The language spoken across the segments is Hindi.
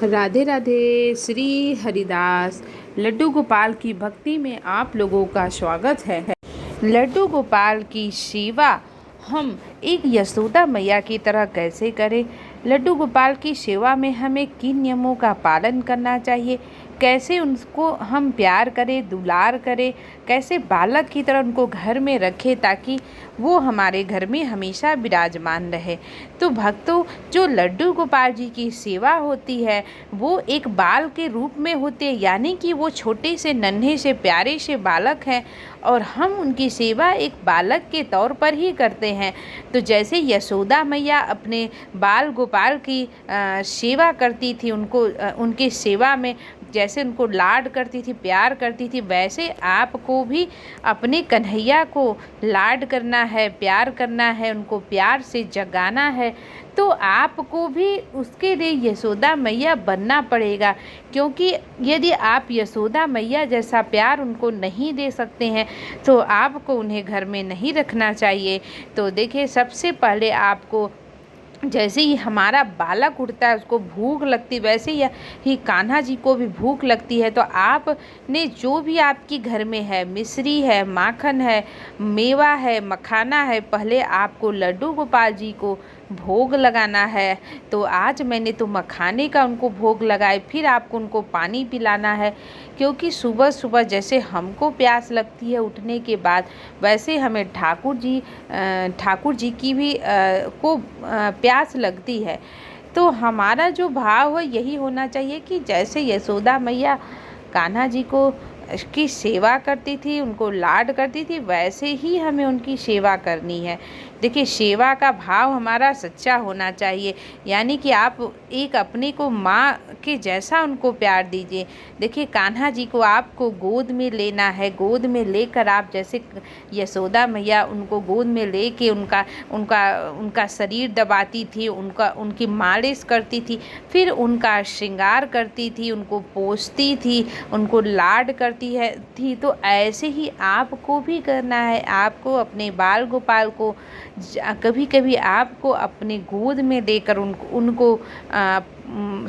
राधे राधे। श्री हरिदास लड्डू गोपाल की भक्ति में आप लोगों का स्वागत है। लड्डू गोपाल की सेवा हम एक यशोदा मैया की तरह कैसे करें? लड्डू गोपाल की सेवा में हमें किन नियमों का पालन करना चाहिए? कैसे उनको हम प्यार करें, दुलार करें, कैसे बालक की तरह उनको घर में रखें ताकि वो हमारे घर में हमेशा विराजमान रहे। तो भक्तों, जो लड्डू गोपाल जी की सेवा होती है वो एक बाल के रूप में होते हैं, यानी कि वो छोटे से नन्हे से प्यारे से बालक हैं और हम उनकी सेवा एक बालक के तौर पर ही करते हैं। तो जैसे यशोदा मैया अपने बाल गोपाल की सेवा करती थी, उनकी सेवा में जैसे उनको लाड करती थी, प्यार करती थी, वैसे आपको भी अपने कन्हैया को लाड करना है, प्यार करना है, उनको प्यार से जगाना है। तो आपको भी उसके लिए यशोदा मैया बनना पड़ेगा, क्योंकि यदि आप यशोदा मैया जैसा प्यार उनको नहीं दे सकते हैं तो आपको उन्हें घर में नहीं रखना चाहिए। तो देखिए, सबसे पहले आपको जैसे ही हमारा बालक उठता है उसको भूख लगती, वैसे ही कान्हा जी को भी भूख लगती है। तो आपने जो भी आपकी घर में है, मिश्री है, माखन है, मेवा है, मखाना है, पहले आपको लड्डू गोपाल जी को भोग लगाना है। तो आज मैंने तो मखाने का उनको भोग लगाए, फिर आपको उनको पानी पिलाना है, क्योंकि सुबह सुबह जैसे हमको प्यास लगती है उठने के बाद, वैसे हमें ठाकुर जी की भी को प्यास लगती है। तो हमारा जो भाव है यही होना चाहिए कि जैसे यशोदा मैया कान्हा जी को की सेवा करती थी, उनको लाड करती थी, वैसे ही हमें उनकी सेवा करनी है। देखिए, सेवा का भाव हमारा सच्चा होना चाहिए, यानी कि आप एक अपने को माँ के जैसा उनको प्यार दीजिए। देखिए, कान्हा जी को आपको गोद में लेना है, गोद में लेकर आप जैसे यशोदा मैया उनको गोद में लेके उनका शरीर दबाती थी, उनकी मालिश करती थी, फिर उनका श्रृंगार करती थी, उनको पोंछती थी, उनको लाड थी। तो ऐसे ही आपको भी करना है। आपको अपने बाल गोपाल को कभी कभी आपको अपने गोद में लेकर उनको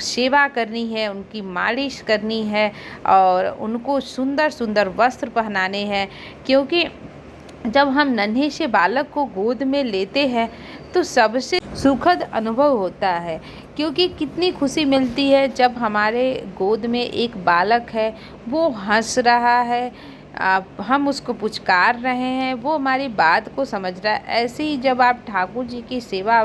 सेवा करनी है, उनकी मालिश करनी है और उनको सुंदर सुंदर वस्त्र पहनाने हैं। क्योंकि जब हम नन्हे से बालक को गोद में लेते हैं तो सबसे सुखद अनुभव होता है, क्योंकि कितनी खुशी मिलती है जब हमारे गोद में एक बालक है, वो हंस रहा है, हम उसको पुचकार रहे हैं, वो हमारी बात को समझ रहा है। ऐसे ही जब आप ठाकुर जी की सेवा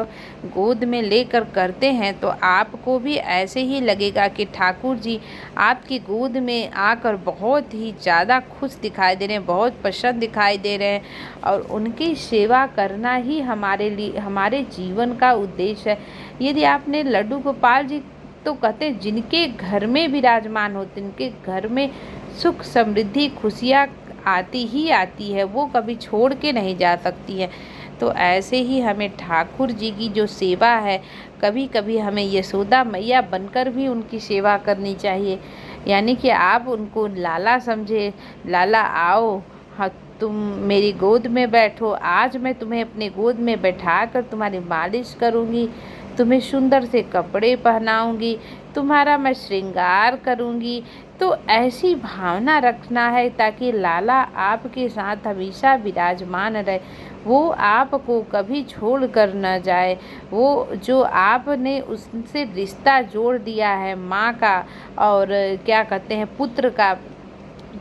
गोद में लेकर करते हैं तो आपको भी ऐसे ही लगेगा कि ठाकुर जी आपकी गोद में आकर बहुत ही ज़्यादा खुश दिखाई दे रहे हैं, बहुत प्रसन्न दिखाई दे रहे हैं। और उनकी सेवा करना ही हमारे लिए, हमारे जीवन का उद्देश्य है। यदि आपने लड्डू गोपाल जी तो कहते हैं जिनके घर में विराजमान होते, उनके घर में सुख समृद्धि खुशियाँ आती ही आती है, वो कभी छोड़ के नहीं जा सकती है। तो ऐसे ही हमें ठाकुर जी की जो सेवा है, कभी कभी हमें यशोदा मैया बनकर भी उनकी सेवा करनी चाहिए। यानी कि आप उनको लाला समझे, लाला आओ, हाँ तुम मेरी गोद में बैठो, आज मैं तुम्हें अपने गोद में बैठाकर तुम्हारी मालिश करूँगी, तुम्हें सुंदर से कपड़े पहनाऊंगी, तुम्हारा मैं श्रृंगार करूंगी। तो ऐसी भावना रखना है ताकि लाला आपके साथ हमेशा विराजमान रहे, वो आपको कभी छोड़ कर न जाए। वो जो आपने उससे रिश्ता जोड़ दिया है माँ का और क्या कहते हैं पुत्र का,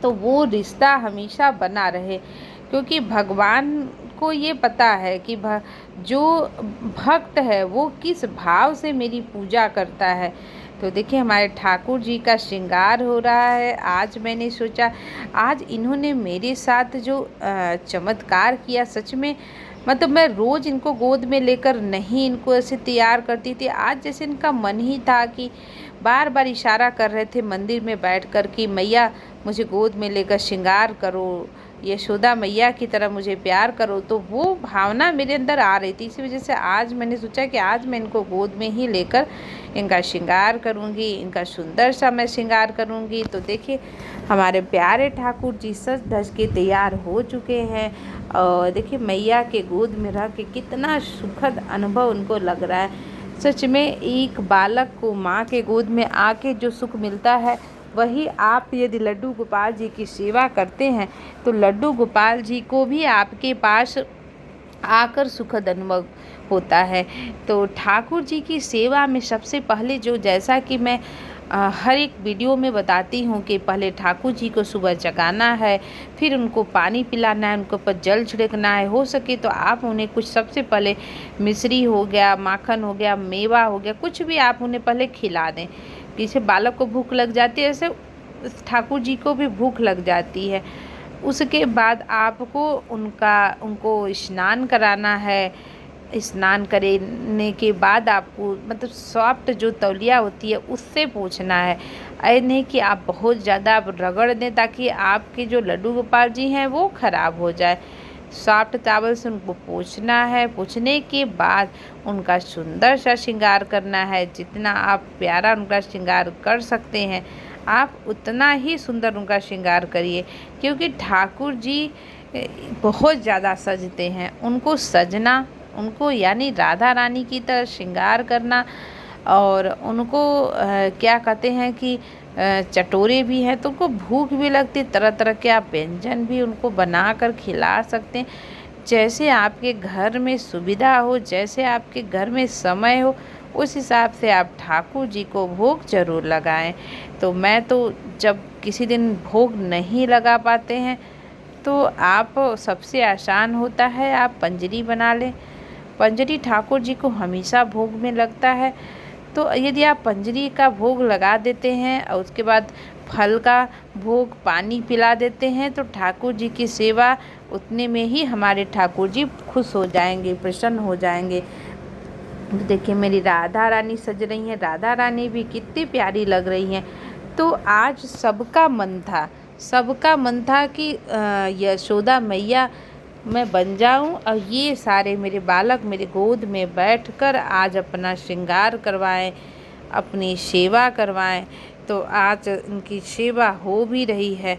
तो वो रिश्ता हमेशा बना रहे। क्योंकि भगवान को ये पता है कि जो भक्त है वो किस भाव से मेरी पूजा करता है। तो देखिए, हमारे ठाकुर जी का श्रृंगार हो रहा है। आज मैंने सोचा, आज इन्होंने मेरे साथ जो चमत्कार किया, सच में मतलब मैं रोज़ इनको गोद में लेकर नहीं इनको ऐसे तैयार करती थी। आज जैसे इनका मन ही था कि बार बार इशारा कर रहे थे मंदिर में बैठकर कि मैया मुझे गोद में लेकर श्रृंगार करो, यशोदा मैया की तरह मुझे प्यार करो। तो वो भावना मेरे अंदर आ रही थी, इसी वजह से आज मैंने सोचा कि आज मैं इनको गोद में ही लेकर इनका श्रृंगार करूंगी, इनका सुंदर सा मैं श्रृंगार करूंगी। तो देखिए, हमारे प्यारे ठाकुर जी सज धज के तैयार हो चुके हैं और देखिए मैया के गोद में रह के कितना सुखद अनुभव उनको लग रहा है। सच में एक बालक को माँ के गोद में आके जो सुख मिलता है, वही आप यदि लड्डू गोपाल जी की सेवा करते हैं तो लड्डू गोपाल जी को भी आपके पास आकर सुखद अनुभव होता है। तो ठाकुर जी की सेवा में सबसे पहले जो, जैसा कि मैं हर एक वीडियो में बताती हूँ कि पहले ठाकुर जी को सुबह जगाना है, फिर उनको पानी पिलाना है, उनके ऊपर जल छिड़कना है। हो सके तो आप उन्हें कुछ सबसे पहले मिश्री हो गया, माखन हो गया, मेवा हो गया, कुछ भी आप उन्हें पहले खिला दें। जैसे बालक को भूख लग जाती है, ऐसे ठाकुर जी को भी भूख लग जाती है। उसके बाद आपको उनको स्नान कराना है। स्नान करने के बाद आपको मतलब सॉफ्ट जो तौलिया होती है उससे पोंछना है। ऐ नहीं कि आप बहुत ज़्यादा आप रगड़ दें ताकि आपके जो लड्डू गोपाल जी हैं वो ख़राब हो जाए। सॉफ्ट चावल से उनको पोंछना है। पोंछने के बाद उनका सुंदर सा श्रृंगार करना है। जितना आप प्यारा उनका श्रृंगार कर सकते हैं आप उतना ही सुंदर उनका श्रृंगार करिए, क्योंकि ठाकुर जी बहुत ज़्यादा सजते हैं। उनको सजना, उनको यानी राधा रानी की तरह श्रृंगार करना, और उनको क्या कहते हैं कि चटोरे भी हैं तो उनको भूख भी लगती, तरह तरह के आप व्यंजन भी उनको बना कर खिला सकते हैं। जैसे आपके घर में सुविधा हो, जैसे आपके घर में समय हो, उस हिसाब से आप ठाकुर जी को भोग ज़रूर लगाएं। तो मैं तो जब किसी दिन भोग नहीं लगा पाते हैं तो आप सबसे आसान होता है आप पंजरी बना लें। पंजरी ठाकुर जी को हमेशा भोग में लगता है। तो यदि आप पंजरी का भोग लगा देते हैं और उसके बाद फल का भोग पानी पिला देते हैं तो ठाकुर जी की सेवा उतने में ही हमारे ठाकुर जी खुश हो जाएंगे, प्रसन्न हो जाएंगे। देखिए मेरी राधा रानी सज रही हैं, राधा रानी भी कितनी प्यारी लग रही हैं। तो आज सबका मन था कि यशोदा मैया मैं बन जाऊं और ये सारे मेरे बालक मेरे गोद में बैठकर आज अपना श्रृंगार करवाएं, अपनी सेवा करवाएं। तो आज इनकी सेवा हो भी रही है।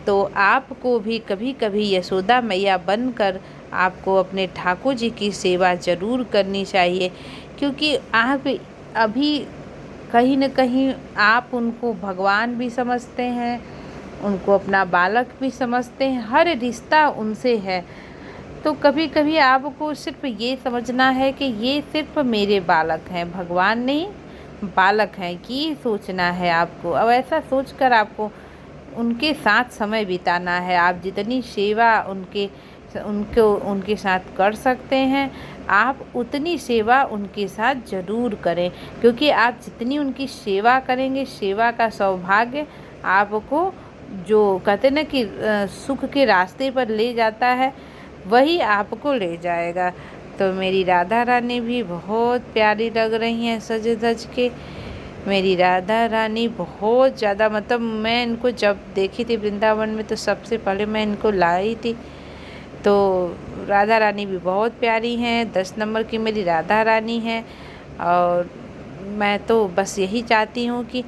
तो आपको भी कभी कभी यशोदा मैया बनकर आपको अपने ठाकुर जी की सेवा ज़रूर करनी चाहिए, क्योंकि आप अभी कहीं न कहीं आप उनको भगवान भी समझते हैं, उनको अपना बालक भी समझते हैं, हर रिश्ता उनसे है। तो कभी कभी आपको सिर्फ ये समझना है कि ये सिर्फ मेरे बालक हैं, भगवान नहीं बालक हैं, ये सोचना है आपको। अब ऐसा सोचकर आपको उनके साथ समय बिताना है। आप जितनी सेवा उनके साथ कर सकते हैं आप उतनी सेवा उनके साथ ज़रूर करें, क्योंकि आप जितनी उनकी सेवा करेंगे, सेवा का सौभाग्य आपको जो कहते ना कि सुख के रास्ते पर ले जाता है वही आपको ले जाएगा। तो मेरी राधा रानी भी बहुत प्यारी लग रही हैं सज धज के। मेरी राधा रानी बहुत ज़्यादा, मतलब मैं इनको जब देखी थी वृंदावन में तो सबसे पहले मैं इनको लाई थी। तो राधा रानी भी बहुत प्यारी हैं, 10 नंबर की मेरी राधा रानी हैं। और मैं तो बस यही चाहती हूँ कि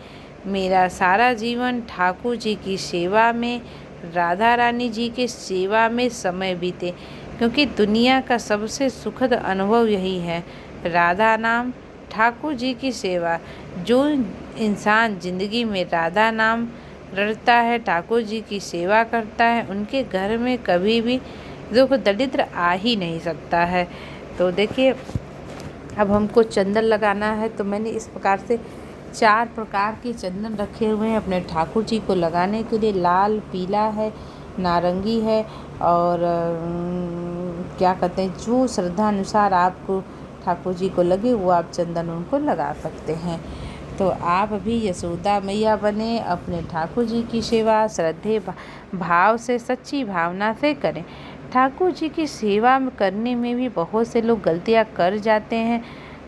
मेरा सारा जीवन ठाकुर जी की सेवा में, राधा रानी जी के सेवा में समय बीते, क्योंकि दुनिया का सबसे सुखद अनुभव यही है, राधा नाम, ठाकुर जी की सेवा। जो इंसान ज़िंदगी में राधा नाम रटता है, ठाकुर जी की सेवा करता है, उनके घर में कभी भी दुख दरिद्र आ ही नहीं सकता है। तो देखिए अब हमको चंदन लगाना है, तो मैंने इस प्रकार से 4 प्रकार के चंदन रखे हुए हैं अपने ठाकुर जी को लगाने के लिए। लाल, पीला है, नारंगी है, और क्या कहते हैं, जो श्रद्धा अनुसार आपको ठाकुर जी को लगे वो आप चंदन उनको लगा सकते हैं। तो आप भी यशोदा मैया बने, अपने ठाकुर जी की सेवा श्रद्धे भाव से, सच्ची भावना से करें। ठाकुर जी की सेवा करने में भी बहुत से लोग गलतियां कर जाते हैं,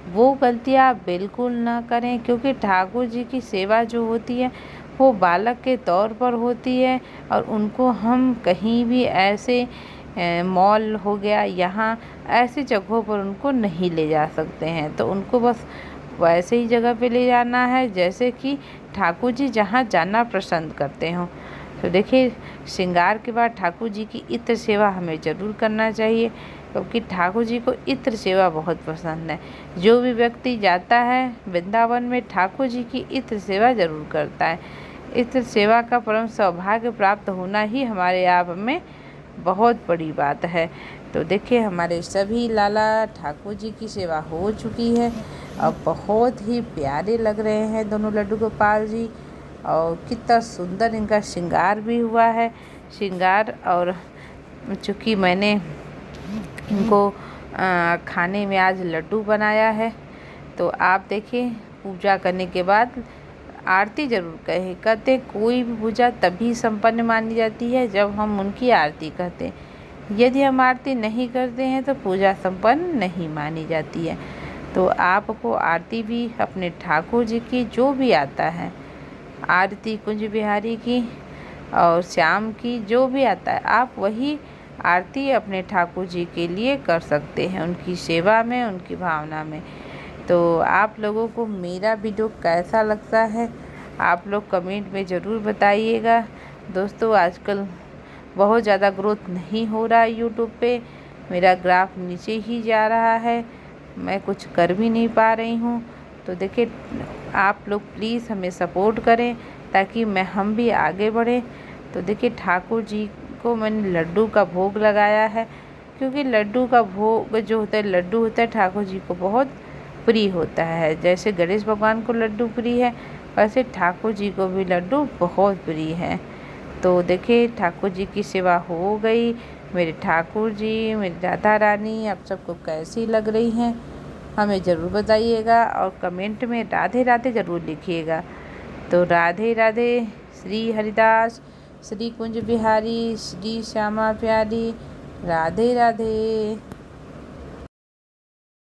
वो गलतियां बिल्कुल ना करें, क्योंकि ठाकुर जी की सेवा जो होती है वो बालक के तौर पर होती है, और उनको हम कहीं भी ऐसे मॉल हो गया, यहाँ ऐसी जगहों पर उनको नहीं ले जा सकते हैं। तो उनको बस वैसे ही जगह पे ले जाना है जैसे कि ठाकुर जी जहाँ जाना पसंद करते हों। तो देखिए श्रृंगार के बाद ठाकुर जी की इत्र सेवा हमें ज़रूर करना चाहिए। क्योंकि ठाकुर जी को इत्र सेवा बहुत पसंद है। जो भी व्यक्ति जाता है वृंदावन में ठाकुर जी की इत्र सेवा जरूर करता है। इत्र सेवा का परम सौभाग्य प्राप्त होना ही हमारे आप में बहुत बड़ी बात है। तो देखिए हमारे सभी लाला ठाकुर जी की सेवा हो चुकी है और बहुत ही प्यारे लग रहे हैं दोनों लड्डू गोपाल जी। और कितना सुंदर इनका श्रृंगार भी हुआ है। श्रृंगार और चूँकि मैंने इनको खाने में आज लड्डू बनाया है, तो आप देखिए पूजा करने के बाद आरती ज़रूर कहते कोई भी पूजा तभी संपन्न मानी जाती है जब हम उनकी आरती कहते हैं। यदि हम आरती नहीं करते हैं तो पूजा संपन्न नहीं मानी जाती है। तो आपको आरती भी अपने ठाकुर जी की जो भी आता है, आरती कुंज बिहारी की और श्याम की जो भी आता है, आप वही आरती अपने ठाकुर जी के लिए कर सकते हैं, उनकी सेवा में, उनकी भावना में। तो आप लोगों को मेरा वीडियो कैसा लगता है आप लोग कमेंट में ज़रूर बताइएगा। दोस्तों आजकल बहुत ज़्यादा ग्रोथ नहीं हो रहा है यूट्यूब पे, मेरा ग्राफ नीचे ही जा रहा है, मैं कुछ कर भी नहीं पा रही हूँ। तो देखिए आप लोग प्लीज़ हमें सपोर्ट करें ताकि हम भी आगे बढ़ें। तो देखिए ठाकुर जी को मैंने लड्डू का भोग लगाया है, क्योंकि लड्डू का भोग जो होता है, लड्डू होता है ठाकुर जी को बहुत प्रिय होता है। जैसे गणेश भगवान को लड्डू प्रिय है, वैसे ठाकुर जी को भी लड्डू बहुत प्रिय है। तो देखिए ठाकुर जी की सेवा हो गई। मेरे ठाकुर जी, मेरी राधा रानी आप सबको कैसी लग रही हैं हमें ज़रूर बताइएगा और कमेंट में राधे राधे ज़रूर लिखिएगा। तो राधे राधे। श्री हरिदास, श्री कुंज बिहारी, श्री श्यामा प्यारी, राधे राधे।